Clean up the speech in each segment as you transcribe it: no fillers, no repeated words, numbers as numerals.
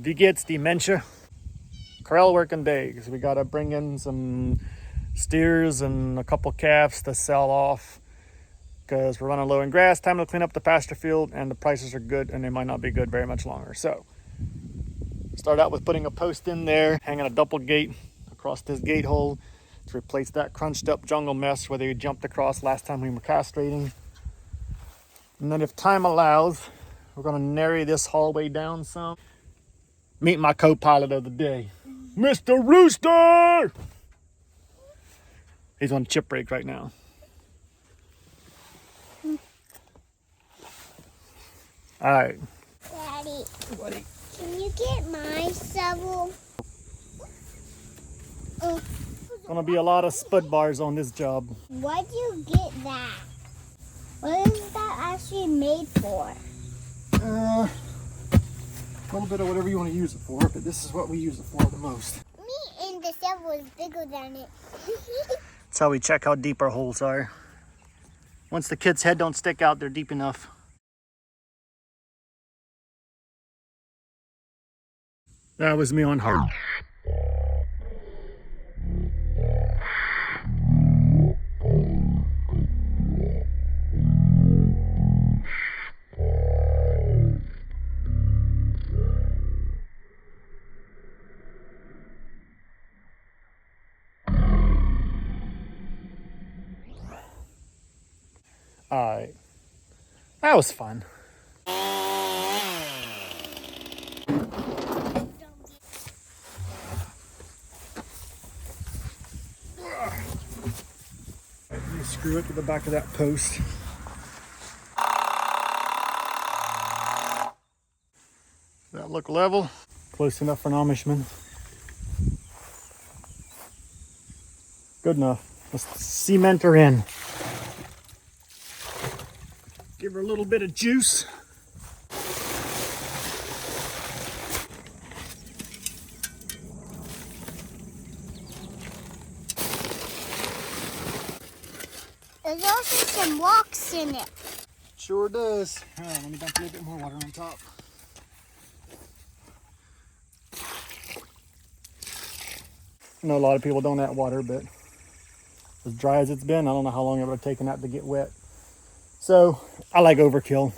Die gets dementia. Corral working day, because we got to bring in some steers and a couple calves to sell off, because we're running low in grass. Time to clean up the pasture field, and the prices are good, and they might not be good very much longer. So start out with putting a post in there, hanging a double gate across this gate hole to replace that crunched up jungle mess where they jumped across last time we were castrating. And then if time allows, we're going to narrow this hallway down some. Meet my co-pilot of the day, Mr. Rooster! He's on chip break right now. All right. Daddy, Buddy. can you get my shovel? Gonna be a lot of spud bars on this job. Why'd you get that? What is that actually made for? A little bit of whatever you want to use it for, but this is what we use it for the most. Me and the shovel is bigger than it. That's how we check how deep our holes are. Once the kid's head don't stick out, they're deep enough. That was me on hard. Alright. That was fun. You screw it to the back of that post. Does that look level? Close enough for an Amishman. Good enough. Let's cement her in. Give her a little bit of juice. There's also some rocks in it. Sure does. All right, let me dump a little bit more water on top. I know a lot of people don't add water, but as dry as it's been, I don't know how long it would have taken that to get wet. So I like overkill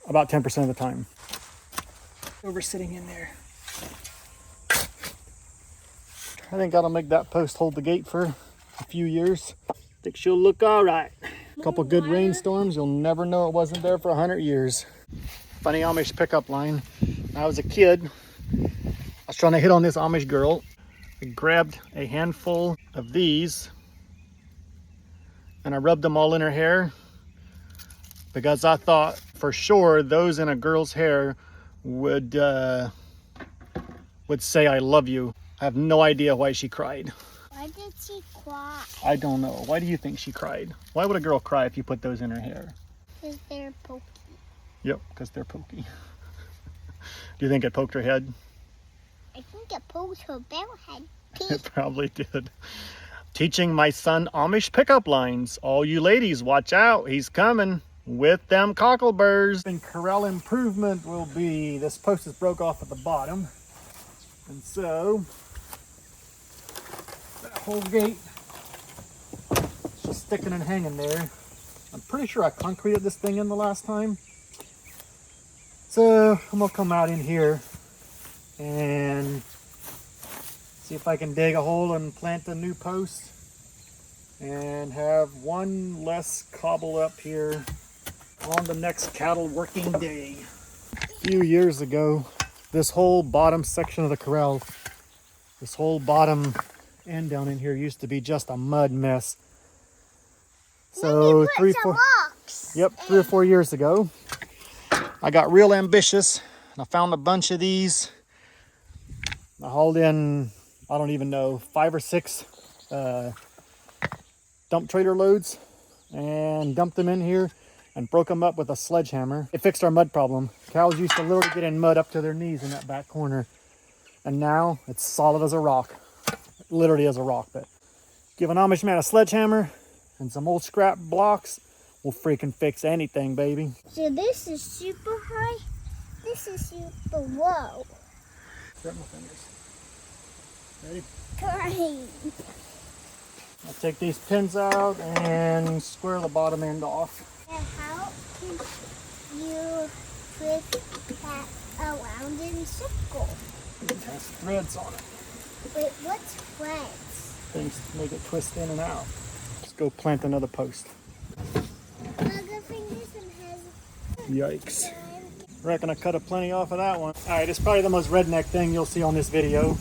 about 10% of the time. Over sitting in there. I think that'll make that post hold the gate for a few years. I think she'll look all right. A couple good rainstorms, you'll never know it wasn't there for 100 years. Funny Amish pickup line. When I was a kid, I was trying to hit on this Amish girl. I grabbed a handful of these and I rubbed them all in her hair because I thought for sure those in a girl's hair would say I love you. I have no idea why she cried. Why did she cry? I don't know. Why do you think she cried? Why would a girl cry if you put those in her hair? Because they're pokey. Yep, because they're pokey. Do you think it poked her head? I think it poked her bell head. It probably did. Teaching my son Amish pickup lines. All you ladies, watch out. He's coming with them cockleburs. And corral improvement will be, this post is broke off at the bottom. And so, that whole gate is just sticking and hanging there. I'm pretty sure I concreted this thing in the last time. So, I'm gonna come out in here and see if I can dig a hole and plant a new post and have one less cobble up here on the next cattle working day. A few years ago, this whole bottom section of the corral, this whole bottom end down in here used to be just a mud mess. So 3 or 4 years ago, I got real ambitious and I found a bunch of these. I hauled in, I don't even know, 5 or 6 dump trailer loads and dumped them in here and broke them up with a sledgehammer. It fixed our mud problem. Cows used to literally get in mud up to their knees in that back corner. And now it's solid as a rock. Literally as a rock. But give an Amish man a sledgehammer and some old scrap blocks, we'll freaking fix anything, baby. So this is super high. This Whoa. Grab my fingers. Ready? Great. I'll take these pins out and square the bottom end off. And how can you twist that around in a circle? It has threads on it. Wait, what's threads? Things to make it twist in and out. Let's go plant another post. Mother fingers and has Yikes. Reckon I cut a plenty off of that one. Alright, it's probably the most redneck thing you'll see on this video.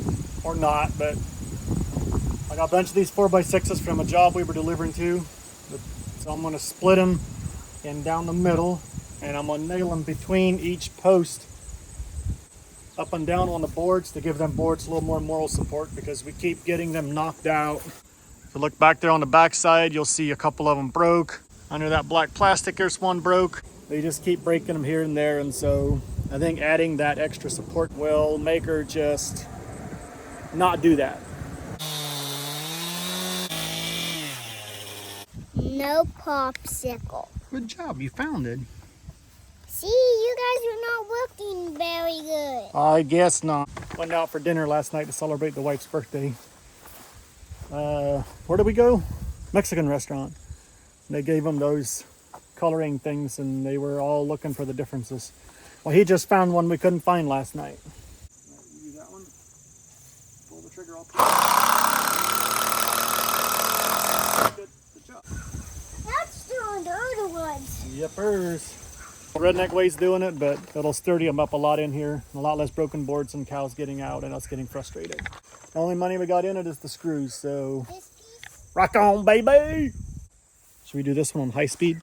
Or not, but I got a bunch of these 4x6s from a job we were delivering to. So I'm going to split them in down the middle, and I'm going to nail them between each post up and down on the boards to give them boards a little more moral support because we keep getting them knocked out. If you look back there on the back side, you'll see a couple of them broke. Under that black plastic, there's one broke. They just keep breaking them here and there, and so I think adding that extra support will make her just not do that. no popsicle. Good job, you found it. See, you guys are not working very good. I guess not. Went out for dinner last night to celebrate the wife's birthday. Where did we go? Mexican restaurant. They gave them those coloring things and they were all looking for the differences. Well, he just found one we couldn't find last night. Use that one. Pull the trigger off. Good job. That's doing the other ones. Yepers. Redneck way's doing it, but it'll sturdy them up a lot in here. A lot less broken boards and cows getting out and us getting frustrated. The only money we got in it is the screws, so This piece. rock on, baby! Should we do this one on high speed?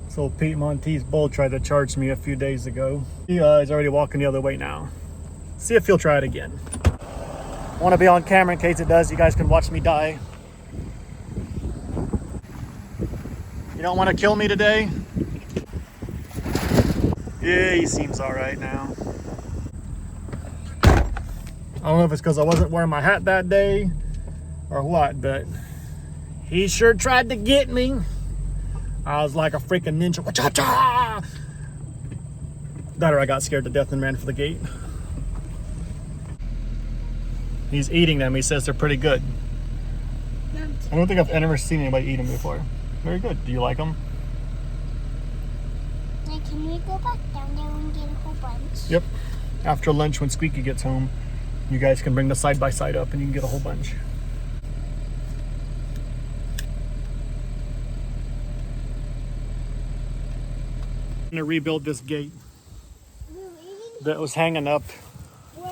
So Pete Monteith's bull tried to charge me a few days ago. He's already walking the other way now. See if he'll try it again. I want to be on camera in case it does. You guys can watch me die. You don't want to kill me today? Yeah, he seems all right now. I don't know if it's because I wasn't wearing my hat that day or what, but he sure tried to get me. I was like a freaking ninja. Cha-cha! That or I got scared to death and ran for the gate. He's eating them. He says they're pretty good. I don't think I've ever seen anybody eat them before. Very good. Do you like them? Now, can we go back down there and get a whole bunch? Yep. After lunch when Squeaky gets home, you guys can bring the side-by-side up and you can get a whole bunch. I'm going to rebuild this gate that was hanging up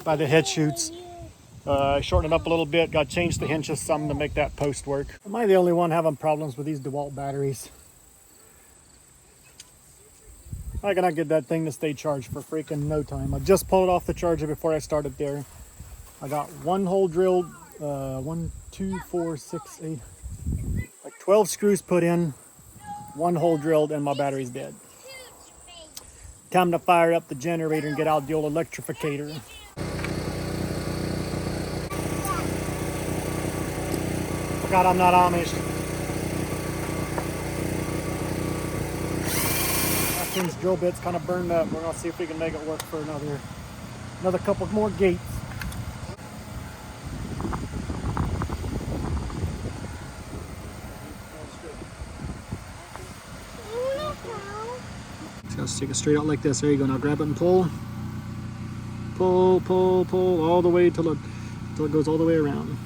by the head chutes. Shortened it up a little bit, got changed the hinges some to make that post work. Am I the only one having problems with these DeWalt batteries? I cannot get that thing to stay charged for freaking no time. I just pulled it off the charger before I started there. I got one hole drilled, 1, 2, 4, 6, 8, like 12 screws put in, one hole drilled, and my battery's dead. Time to fire up the generator and get out the old electrificator. Forgot I'm not Amish. That thing's drill bit's kind of burned up. We're gonna see if we can make it work for another couple more gates. Just take it straight out like this. There you go. Now grab it and pull. Pull, pull, pull all the way till it goes all the way around.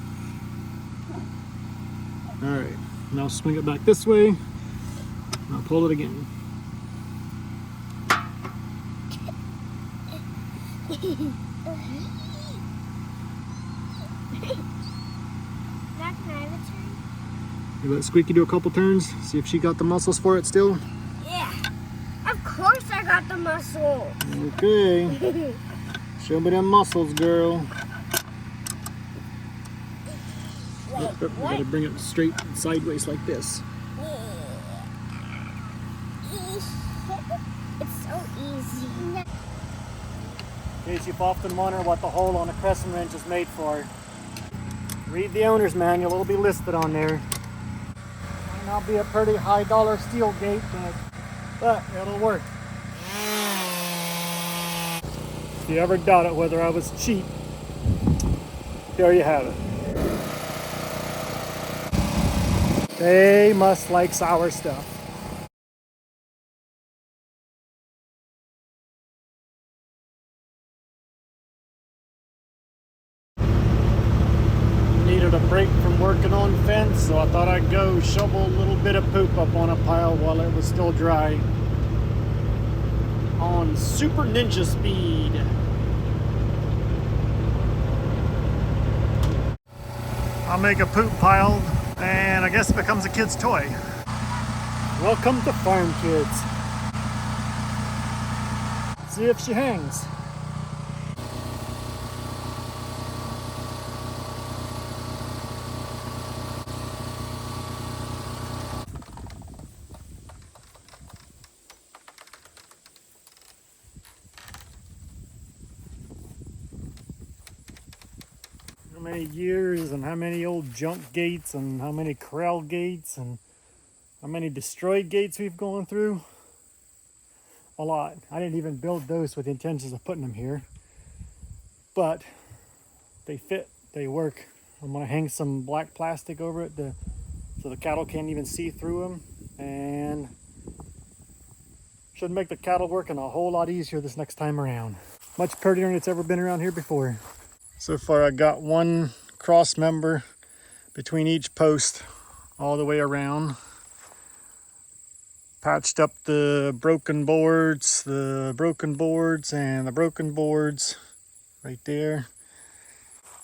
All right. Now swing it back this way. Now pull it again. You let Squeaky do a couple turns. See if she got the muscles for it still. Yeah. Of course I got the muscle. Okay. Show me them muscles, girl. Wait, You gotta bring it straight sideways like this. It's so easy. In case you've often wondered what the hole on a crescent wrench is made for. Read the owner's manual, it'll be listed on there. Might not be a pretty high dollar steel gate, but it'll work. If you ever doubted whether I was cheap, there you have it. They must like sour stuff. Needed a break from working on fence, so I thought I'd go shovel a little bit of poop up on a pile while it was still dry. On super ninja speed. I'll make a poop pile, and I guess it becomes a kid's toy. Welcome to Farm Kids. See if she hangs. How many years and how many old junk gates and how many corral gates and how many destroyed gates we've gone through? A lot. I didn't even build those with the intentions of putting them here, but they fit, they work. I'm gonna hang some black plastic over it so the cattle can't even see through them, and should make the cattle working a whole lot easier this next time around. Much prettier than it's ever been around here before. So far I got one cross member between each post all the way around. Patched up the broken boards, and the broken boards right there.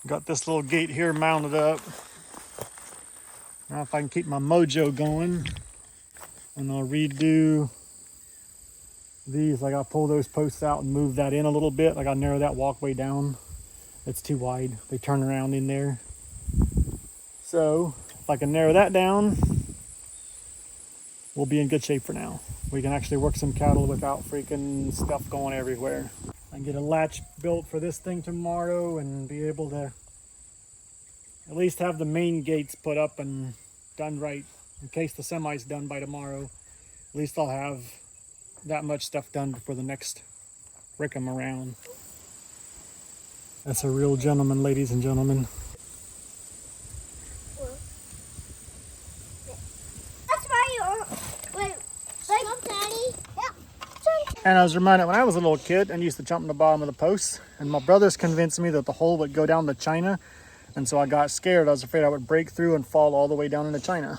Got this little gate here mounted up. Now if I can keep my mojo going, and I'll redo these. I gotta pull those posts out and move that in a little bit. I gotta narrow that walkway down. It's too wide. They turn around in there. So if I can narrow that down, we'll be in good shape for now. We can actually work some cattle without freaking stuff going everywhere. I can get a latch built for this thing tomorrow and be able to at least have the main gates put up and done right. In case the semi's done by tomorrow, at least I'll have that much stuff done before the next rick-em-around. That's a real gentleman, ladies and gentlemen. That's why you wait, like Daddy. Yeah. And I was reminded when I was a little kid and used to jump in the bottom of the posts, and my brothers convinced me that the hole would go down to China, and so I got scared. I was afraid I would break through and fall all the way down into China.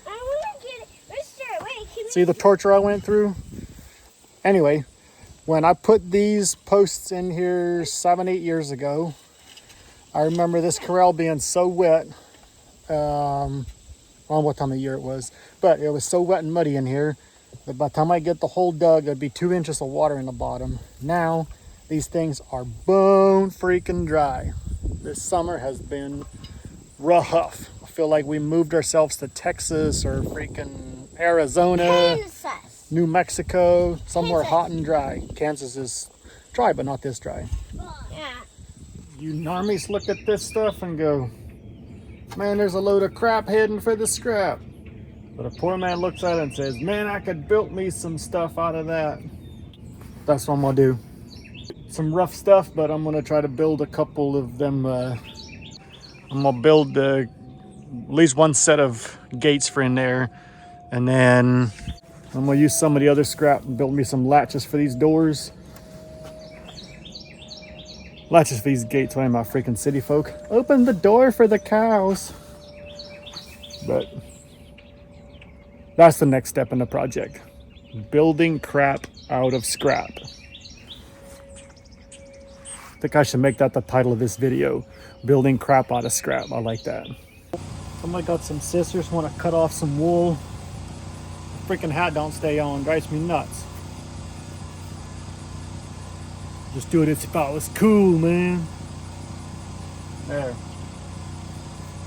I want to get it. Mister, wait, can See the torture I went through? Anyway, when I put these posts in here 7-8 years ago, I remember this corral being so wet. I don't know what time of year it was, but it was so wet and muddy in here that by the time I get the hole dug, there'd be 2 inches of water in the bottom. Now, these things are bone freaking dry. This summer has been rough. I feel like we moved ourselves to Texas or freaking Arizona. Kansas. New Mexico, somewhere Kansas. hot and dry. Kansas is dry, but not this dry. Yeah. You normies look at this stuff and go, man, there's a load of crap heading for the scrap. But a poor man looks at it and says, man, I could build me some stuff out of that. That's what I'm gonna do. Some rough stuff, but I'm gonna try to build a couple of them. I'm gonna build at least one set of gates for in there, and then I'm gonna use some of the other scrap and build me some latches for these doors. Latches for these gates. Why am I freaking city folk? Open the door for the cows. But that's the next step in the project. Building crap out of scrap. I think I should make that the title of this video. Building crap out of scrap. I like that. Somebody got some scissors, want to cut off some wool. Freaking hat don't stay on, drives me nuts. Just do it as if I was cool, man. There.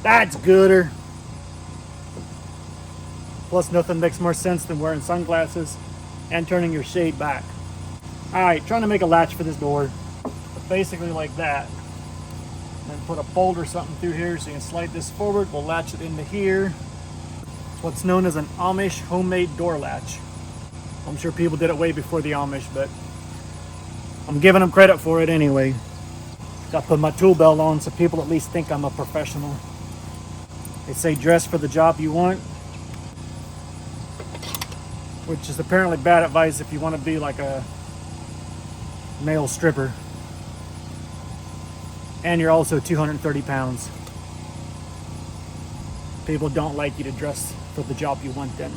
That's gooder. Plus nothing makes more sense than wearing sunglasses and turning your shade back. Alright, trying to make a latch for this door. Basically like that. And put a bolt or something through here so you can slide this forward. We'll latch it into here. It's what's known as an Amish homemade door latch. I'm sure people did it way before the Amish, but I'm giving them credit for it anyway. Got to put my tool belt on so people at least think I'm a professional. They say dress for the job you want, which is apparently bad advice if you want to be like a male stripper. And you're also 230 pounds. People don't like you to dress for the job you want then.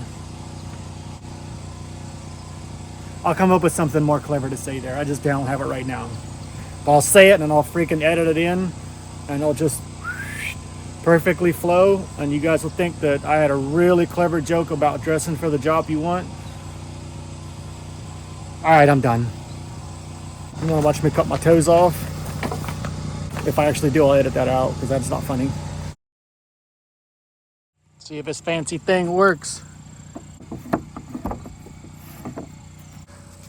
I'll come up with something more clever to say there. I just don't have it right now. But I'll say it and then I'll freaking edit it in and it'll just perfectly flow and you guys will think that I had a really clever joke about dressing for the job you want. Alright, I'm done. You wanna watch me cut my toes off? If I actually do, I'll edit that out because that's not funny. See if this fancy thing works.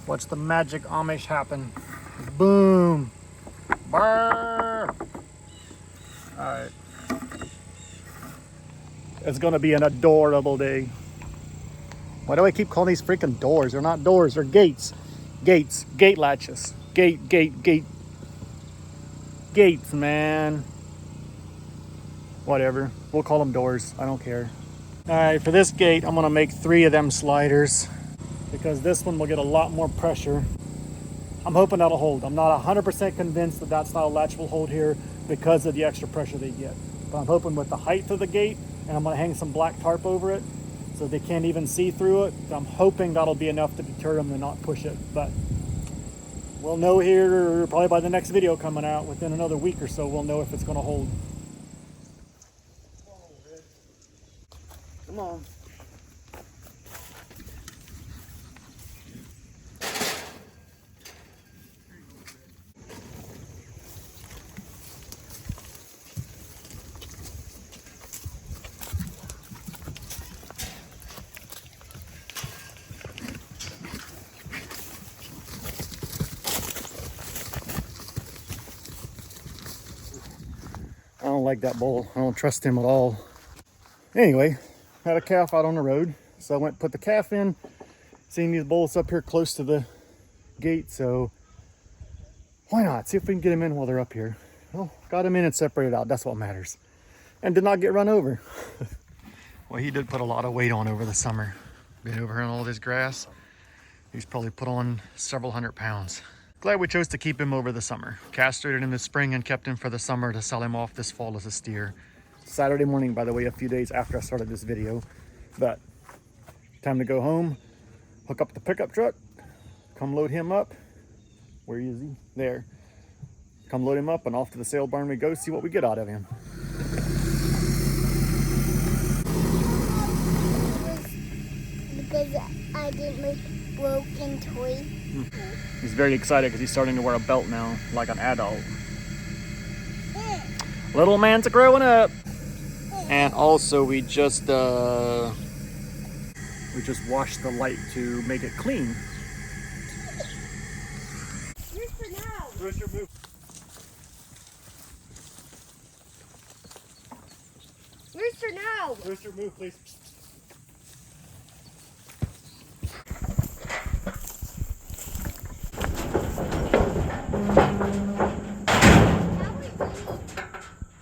Watch the magic Amish happen. Boom. Brr. All right. It's gonna be an adorable day. Why do I keep calling these freaking doors? They're not doors, they're gates. Gates, gate latches. Gates, man. Whatever. We'll call them doors. I don't care. All right, for this gate, I'm gonna make 3 of them sliders because this one will get a lot more pressure. I'm hoping that'll hold. I'm not 100% convinced that that style latch will hold here because of the extra pressure they get. But I'm hoping with the height of the gate, and I'm gonna hang some black tarp over it so they can't even see through it. I'm hoping that'll be enough to deter them to not push it. But we'll know here probably by the next video coming out. Within another week or so, we'll know if it's gonna hold. Come on. I don't like that bull. I don't trust him at all. Anyway, had a calf out on the road, so I went and put the calf in. Seeing these bulls up here close to the gate, so why not? See if we can get them in while they're up here. Well, got them in and separated out. That's what matters. And did not get run over. Well, he did put a lot of weight on over the summer. Been over here on all this grass. He's probably put on several hundred pounds. Glad we chose to keep him over the summer. Castrated him this spring and kept him for the summer to sell him off this fall as a steer. Saturday morning, by the way, a few days after I started this video. But time to go home, hook up the pickup truck, come load him up. Where is he? There. Come load him up and off to the sale barn we go, see what we get out of him. Because I didn't make broken toy. He's very excited because he's starting to wear a belt now, like an adult. Little man's growing up. And also we just washed the light to make it clean. Rooster, now. Rooster, move. Rooster, now. Rooster, move, please.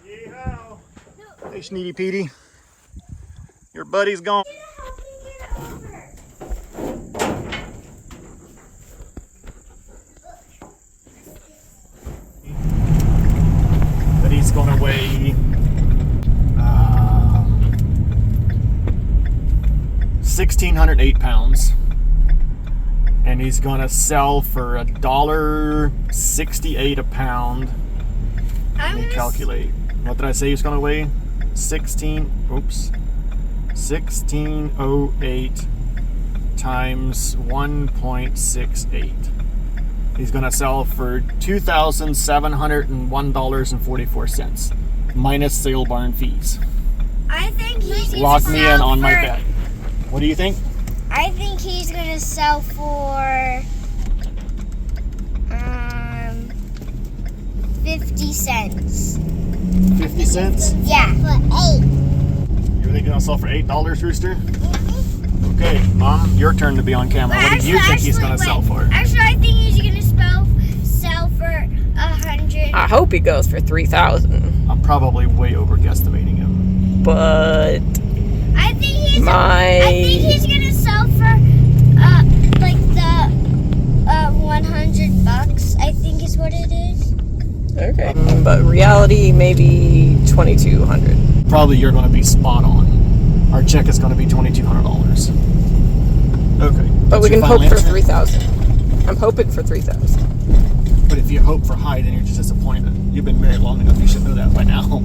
Yeehaw. Hey, Sneedy Petey. Your buddy's gone. But he's gonna weigh 1,608 pounds. And he's gonna sell for $1.68 a pound. Let me calculate. What did I say he's gonna weigh? 1608 times 1.68. He's gonna sell for $2,701.44 minus sale barn fees. I think he's gonna Lock me in on my bet. What do you think? I think he's gonna sell for 50 cents. 50 cents? Yeah. For 8. You really gonna sell for $8, Rooster? Okay, Mom, your turn to be on camera. What do you think he's gonna sell for? Actually, I think he's gonna sell for 100. I hope he goes for 3,000. I'm probably way over guesstimating him. But I think he's gonna sell for like the $100. I think is what it is. okay. But reality, maybe 2,200. Probably you're gonna be spot on. Our check is gonna be $2,200. Okay. But we That's your can hope final for answer? 3,000. I'm hoping for 3,000. But if you hope for high, then you're just disappointed. You've been married long enough, you should know that by now.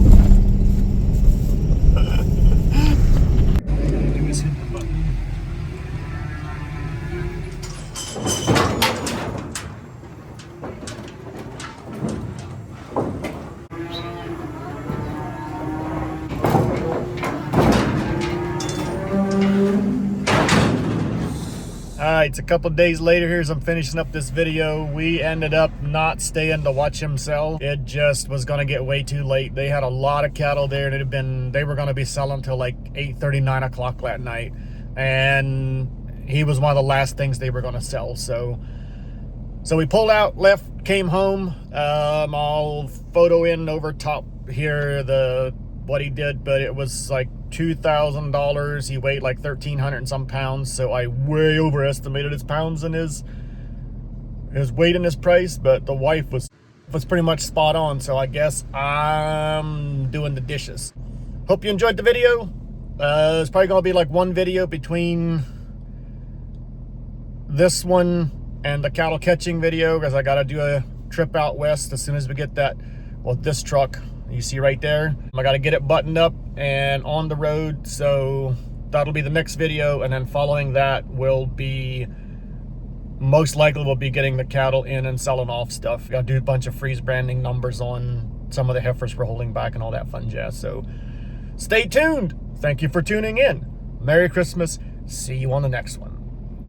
Alright, it's a couple days later here as I'm finishing up this video. We ended up not staying to watch him sell. It just was going to get way too late. They had a lot of cattle there, and they were going to be selling till like 8:30, 9 o'clock that night. And he was one of the last things they were going to sell. So we pulled out, left, came home. I'll photo in over top here what he did, but it was like $2,000. He weighed like 1,300 and some pounds, so I way overestimated his pounds and his weight and his price, but the wife was pretty much spot on, so I guess I'm doing the dishes. Hope you enjoyed the video. It's probably gonna be like one video between this one and the cattle catching video, because I gotta do a trip out west as soon as we get this truck you see right there. I got to get it buttoned up and on the road, so that'll be the next video, and then following that will be, most likely we'll be getting the cattle in and selling off stuff. Got to do a bunch of freeze branding numbers on some of the heifers we're holding back and all that fun jazz, so stay tuned. Thank you for tuning in. Merry Christmas. See you on the next one.